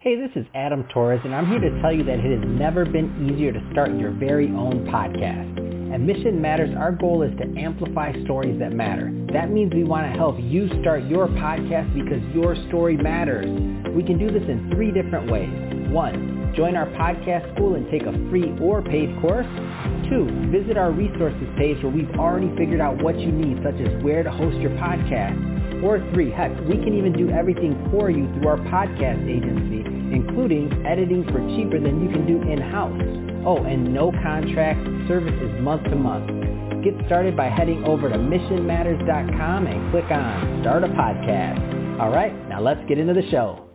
Hey, this is Adam Torres, and I'm here to tell you that it has never been easier to start your very own podcast. At Mission Matters, our goal is to amplify stories that matter. That means we want to help you start your podcast because your story matters. We can do this in 3 different ways. 1, join our podcast school and take a free or paid course. 2, visit our resources page where we've already figured out what you need, such as where to host your podcast. Or 3, heck, we can even do everything for you through our podcast agency, including editing for cheaper than you can do in-house. Oh, and no contract, services month to month. Get started by heading over to missionmatters.com and click on Start a Podcast. All right, now let's get into the show.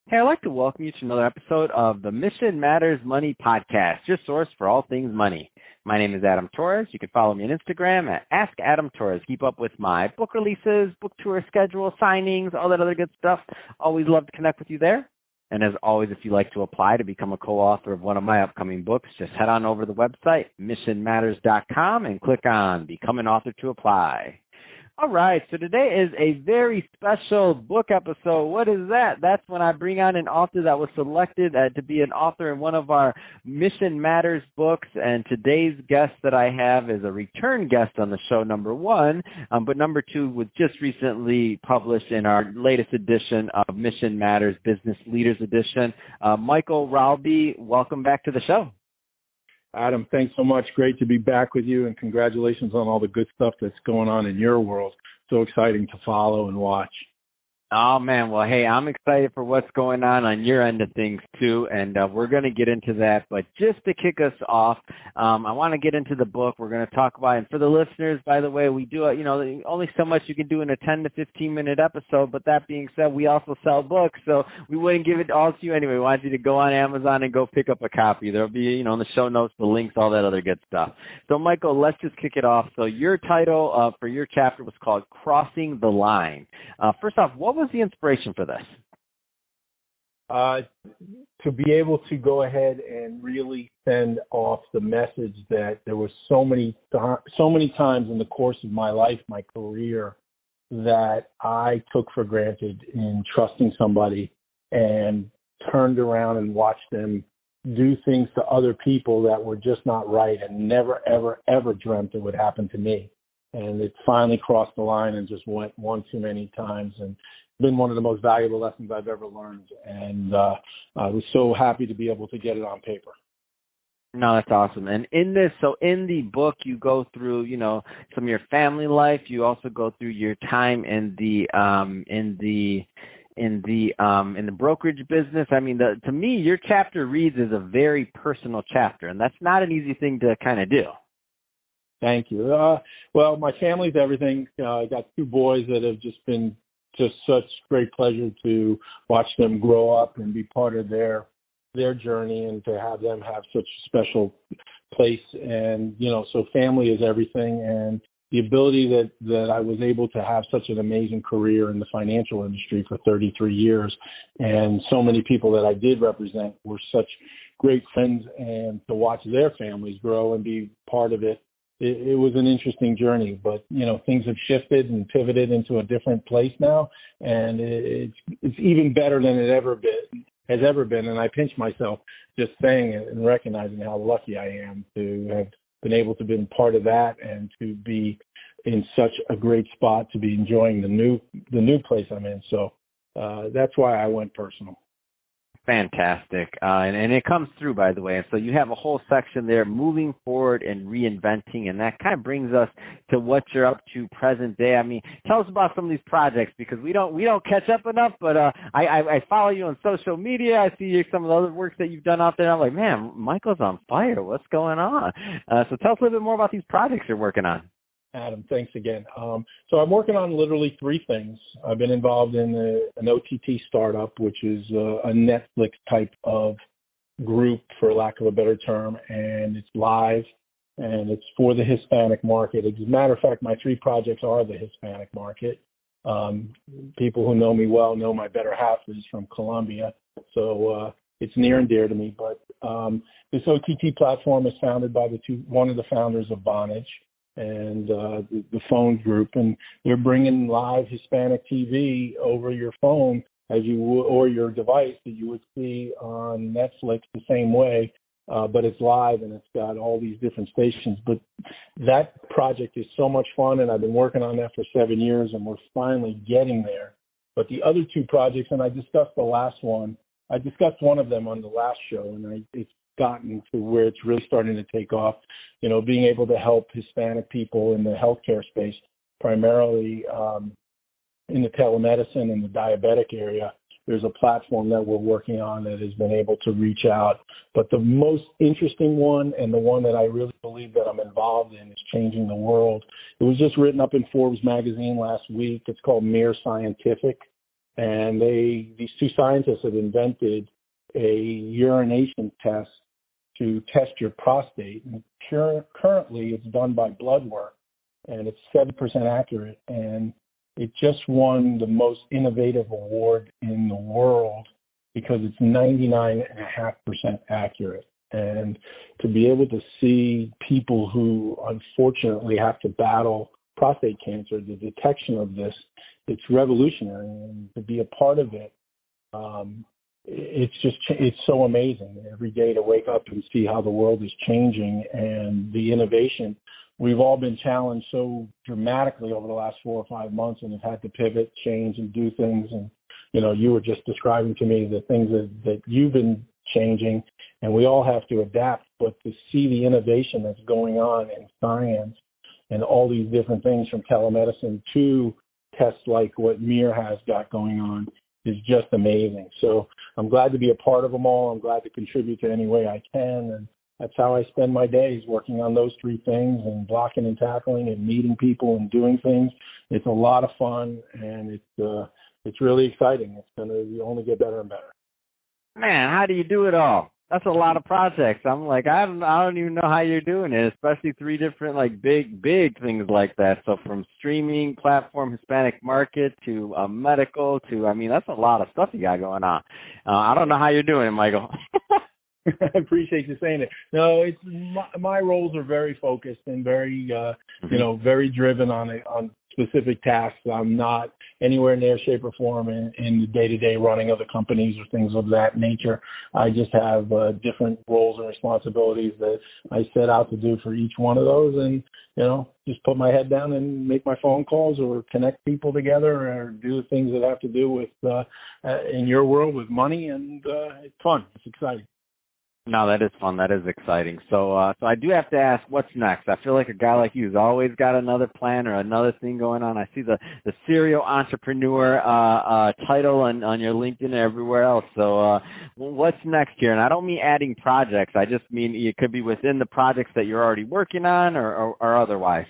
Hey, I'd like to welcome you to another episode of the Mission Matters Money Podcast, your source for all things money. My name is Adam Torres. You can follow me on Instagram at AskAdamTorres. Keep up with my book releases, book tour schedule, signings, all that other good stuff. Always love to connect with you there. And as always, if you'd like to apply to become a co-author of one of my upcoming books, just head on over to the website, missionmatters.com, and click on Become an Author to apply. All right, so today is a very special book episode. What is that? That's when I bring on an author that was selected to be an author in one of our Mission Matters books. And today's guest that I have is a return guest on the show, number 1. But number 2 was just recently published in our latest edition of Mission Matters Business Leaders Edition. Michael Ralby, welcome back to the show. Adam, thanks so much. Great to be back with you, and congratulations on all the good stuff that's going on in your world. So exciting to follow and watch. Oh, man. Well, hey, I'm excited for what's going on your end of things, too, and we're going to get into that. But just to kick us off, I want to get into the book. We're going to talk about it. And for the listeners, by the way, we do, only so much you can do in a 10 to 15-minute episode. But that being said, we also sell books, so we wouldn't give it all to you anyway. We want you to go on Amazon and go pick up a copy. There'll be, in the show notes, the links, all that other good stuff. So, Michael, let's just kick it off. So your title for your chapter was called Crossing the Line. First off, what was the inspiration for this? To be able to go ahead and really send off the message that there were so many times in the course of my life, my career, that I took for granted in trusting somebody and turned around and watched them do things to other people that were just not right and never, ever, ever dreamt it would happen to me. And it finally crossed the line and just went one too many times, and been one of the most valuable lessons I've ever learned. And I was so happy to be able to get it on paper. No, that's awesome. And in the book, you go through, some of your family life. You also go through your time in the brokerage business. I mean, to me, your chapter reads as a very personal chapter, and that's not an easy thing to kind of do. Thank you. Well, my family's everything. I got 2 boys that have just been just such great pleasure to watch them grow up and be part of their journey, and to have them have such a special place. And, so family is everything. And the ability that I was able to have such an amazing career in the financial industry for 33 years, and so many people that I did represent were such great friends, and to watch their families grow and be part of it. It was an interesting journey, but, things have shifted and pivoted into a different place now, and it's even better than it has ever been. And I pinch myself just saying it and recognizing how lucky I am to have been able to be part of that, and to be in such a great spot, to be enjoying the new place I'm in. So that's why I went personal. Fantastic. And it comes through, by the way. And so you have a whole section there, moving forward and reinventing. And that kind of brings us to what you're up to present day. I mean, tell us about some of these projects, because we don't catch up enough, but I follow you on social media. I see some of the other works that you've done out there. I'm like, man, Michael's on fire. What's going on? So tell us a little bit more about these projects you're working on. Adam, thanks again. So I'm working on literally 3 things. I've been involved in an OTT startup, which is a Netflix type of group, for lack of a better term, and it's live, and it's for the Hispanic market. As a matter of fact, my 3 projects are the Hispanic market. People who know me well know my better half is from Colombia, so it's near and dear to me. But this OTT platform is founded by one of the founders of Vonage, and the phone group, and they're bringing live Hispanic TV over your phone as you would, or your device that you would see on Netflix the same way, but it's live and it's got all these different stations. But that project is so much fun, and I've been working on that for 7 years, and we're finally getting there. But the other two projects, and I discussed the last one, I discussed one of them on the last show, and it's gotten to where it's really starting to take off, being able to help Hispanic people in the healthcare space, primarily in the telemedicine and the diabetic area. There's a platform that we're working on that has been able to reach out. But the most interesting one, and the one that I really believe that I'm involved in, is changing the world. It was just written up in Forbes magazine last week. It's called Mere Scientific. And these two scientists have invented a urination test to test your prostate. And currently, it's done by blood work, and it's 7% accurate. And it just won the most innovative award in the world because it's 99.5% accurate. And to be able to see people who unfortunately have to battle prostate cancer, the detection of this, it's revolutionary. And to be a part of it, it's so amazing every day to wake up and see how the world is changing and the innovation. We've all been challenged so dramatically over the last 4 or 5 months and have had to pivot, change, and do things. And, you were just describing to me the things that you've been changing, and we all have to adapt. But to see the innovation that's going on in science and all these different things from telemedicine to tests like what Mir has got going on is just amazing. So I'm glad to be a part of them all. I'm glad to contribute to any way I can. And that's how I spend my days, working on those three things and blocking and tackling and meeting people and doing things. It's a lot of fun, and it's really exciting. It's going to only get better and better. Man, how do you do it all? That's a lot of projects. I'm like, I don't even know how you're doing it, especially 3 different big things like that. So from streaming platform, Hispanic market to medical to, that's a lot of stuff you got going on. I don't know how you're doing it, Michael. I appreciate you saying it. No, it's my roles are very focused and very, very driven on specific tasks. I'm not anywhere near shape or form in the day-to-day running of the companies or things of that nature. I just have different roles and responsibilities that I set out to do for each one of those, and just put my head down and make my phone calls or connect people together or do things that have to do with in your world with money, and it's fun. It's exciting. No, that is fun. That is exciting. So I do have to ask, what's next? I feel like a guy like you has always got another plan or another thing going on. I see the serial entrepreneur title on your LinkedIn and everywhere else. So what's next here? And I don't mean adding projects. I just mean it could be within the projects that you're already working on or otherwise.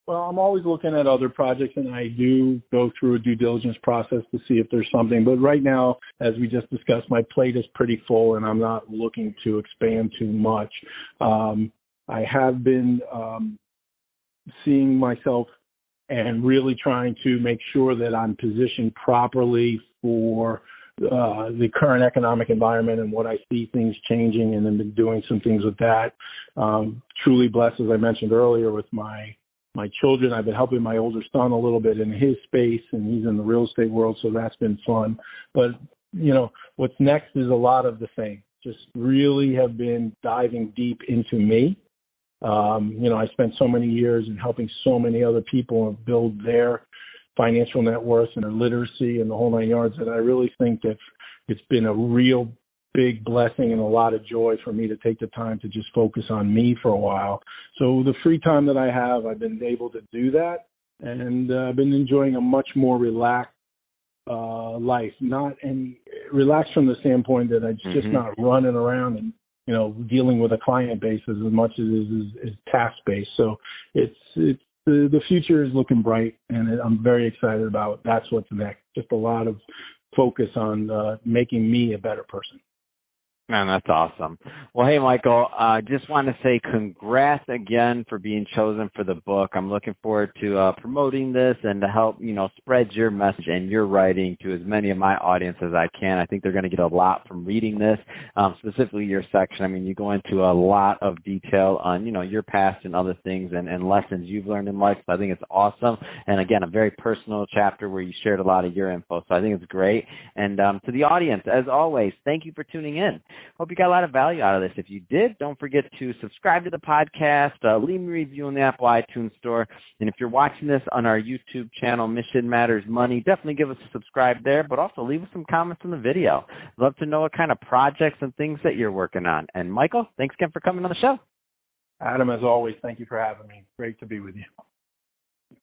Well, I'm always looking at other projects, and I do go through a due diligence process to see if there's something. But right now, as we just discussed, my plate is pretty full, and I'm not looking to expand too much. I have been seeing myself and really trying to make sure that I'm positioned properly for the current economic environment and what I see things changing, and then been doing some things with that. Truly blessed, as I mentioned earlier, with my children. I've been helping my older son a little bit in his space, and he's in the real estate world, so that's been fun. But, what's next is a lot of the same. Just really have been diving deep into me. I spent so many years in helping so many other people build their financial net worth and their literacy and the whole 9 yards, that I really think that it's been a real big blessing and a lot of joy for me to take the time to just focus on me for a while. So the free time that I have, I've been able to do that, and I've been enjoying a much more relaxed life. Relaxed from the standpoint that I'm just not running around and dealing with a client base as much as it is task based. So the future is looking bright, and I'm very excited about that's what's next. Just a lot of focus on making me a better person. Man, that's awesome. Well, hey, Michael, just want to say congrats again for being chosen for the book. I'm looking forward to promoting this and to help, spread your message and your writing to as many of my audience as I can. I think they're going to get a lot from reading this, specifically your section. I mean, you go into a lot of detail on, your past and other things and lessons you've learned in life. So I think it's awesome. And again, a very personal chapter where you shared a lot of your info. So I think it's great. And to the audience, as always, thank you for tuning in. Hope you got a lot of value out of this. If you did, don't forget to subscribe to the podcast, leave me a review in the Apple iTunes store. And if you're watching this on our YouTube channel, Mission Matters Money, definitely give us a subscribe there, but also leave us some comments on the video. Love to know what kind of projects and things that you're working on. And Michael, thanks again for coming on the show. Adam, as always, thank you for having me. Great to be with you.